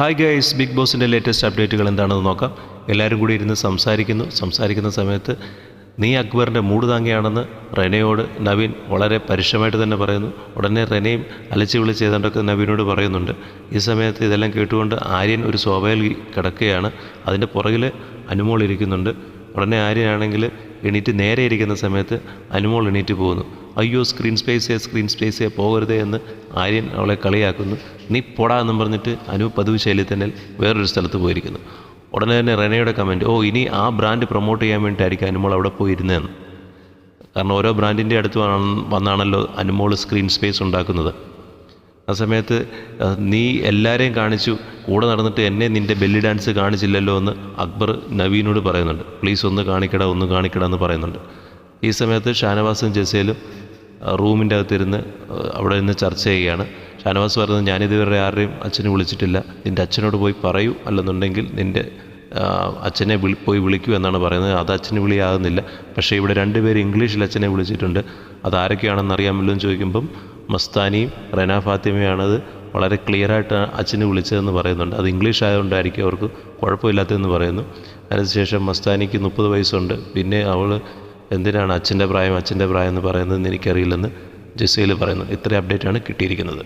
Hi guys, big ബോസിൻ്റെ latest അപ്ഡേറ്റുകൾ എന്താണെന്ന് നോക്കാം. എല്ലാവരും കൂടി ഇരുന്ന് സംസാരിക്കുന്ന സമയത്ത് നീ അക്ബറിൻ്റെ മൂട് താങ്ങിയാണെന്ന് റെനയോട് നവീൻ വളരെ പരുഷമായിട്ട് തന്നെ പറയുന്നു. ഉടനെ റെനയും അലച്ച് വിളിച്ച് ഏതാണ്ടൊക്കെ നവീനോട് പറയുന്നുണ്ട്. ഈ സമയത്ത് ഇതെല്ലാം കേട്ടുകൊണ്ട് ആര്യൻ ഒരു സോഫയിൽ കിടക്കുകയാണ്. അതിൻ്റെ പുറകിൽ അനുമോൾ ഇരിക്കുന്നുണ്ട്. ഉടനെ ആര്യനാണെങ്കിൽ എണീറ്റ് നേരെ ഇരിക്കുന്ന സമയത്ത് അനുമോൾ എണീറ്റ് പോകുന്നു. അയ്യോ, സ്ക്രീൻ സ്പേസേ പോകരുതേ എന്ന് ആര്യൻ അവളെ കളിയാക്കുന്നു. നീ പൊടാ എന്നും പറഞ്ഞിട്ട് അനു പതിവ് ശൈലിയിൽ തന്നെ വേറൊരു സ്ഥലത്ത് പോയിരിക്കുന്നു. ഉടനെ തന്നെ റെനയുടെ കമൻറ്റ്, ഇനി ആ ബ്രാൻഡ് പ്രൊമോട്ട് ചെയ്യാൻ വേണ്ടിയിട്ടായിരിക്കും അനുമോൾ അവിടെ പോയിരുന്നതെന്ന്. കാരണം ഓരോ ബ്രാൻഡിൻ്റെ അടുത്ത് വന്നാണല്ലോ അനുമോൾ സ്ക്രീൻ സ്പേസ് ഉണ്ടാക്കുന്നത്. ആ സമയത്ത് നീ എല്ലാവരെയും കാണിച്ചു, കൂടെ നടന്നിട്ട് എന്നെ നിൻ്റെ ബെല്ലി ഡാൻസ് കാണിച്ചില്ലല്ലോ എന്ന് അക്ബർ നവീനോട് പറയുന്നുണ്ട്. പ്ലീസ് ഒന്ന് കാണിക്കടാ എന്ന് പറയുന്നുണ്ട്. ഈ സമയത്ത് ഷാനവാസും ജസേലും റൂമിൻ്റെ അകത്തിരുന്ന് അവിടെ നിന്ന് ചർച്ച ചെയ്യുകയാണ്. ഷാനവാസ് പറയുന്നത്, ഞാനിതുവരെ ആരുടെയും അച്ഛനെ വിളിച്ചിട്ടില്ല, നിൻ്റെ അച്ഛനോട് പോയി പറയൂ, അല്ലെന്നുണ്ടെങ്കിൽ നിൻ്റെ അച്ഛനെ പോയി വിളിക്കൂ എന്നാണ് പറയുന്നത്. അത് അച്ഛന് വിളിയാകുന്നില്ല. പക്ഷേ ഇവിടെ രണ്ടുപേരും ഇംഗ്ലീഷിൽ അച്ഛനെ വിളിച്ചിട്ടുണ്ട്. അതാരൊക്കെയാണെന്ന് അറിയാമല്ലോ എന്ന് ചോദിക്കുമ്പം മസ്താനിയും റെന ഫാത്തിമയാണത് വളരെ ക്ലിയറായിട്ട് അച്ഛനെ വിളിച്ചതെന്ന് പറയുന്നുണ്ട്. അത് ഇംഗ്ലീഷ് ആയതുകൊണ്ടായിരിക്കും അവർക്ക് കുഴപ്പമില്ലാത്തതെന്ന് പറയുന്നു. അതിനുശേഷം മസ്താനിക്ക് 30 വയസ്സുണ്ട്. പിന്നെ അവൾ എന്തിനാണ് അച്ഛൻ്റെ പ്രായം എന്ന് പറയുന്നതെന്ന് എനിക്കറിയില്ലെന്ന് ജസീൽ പറയുന്നു. ഇത്രയും അപ്ഡേറ്റാണ് കിട്ടിയിരിക്കുന്നത്.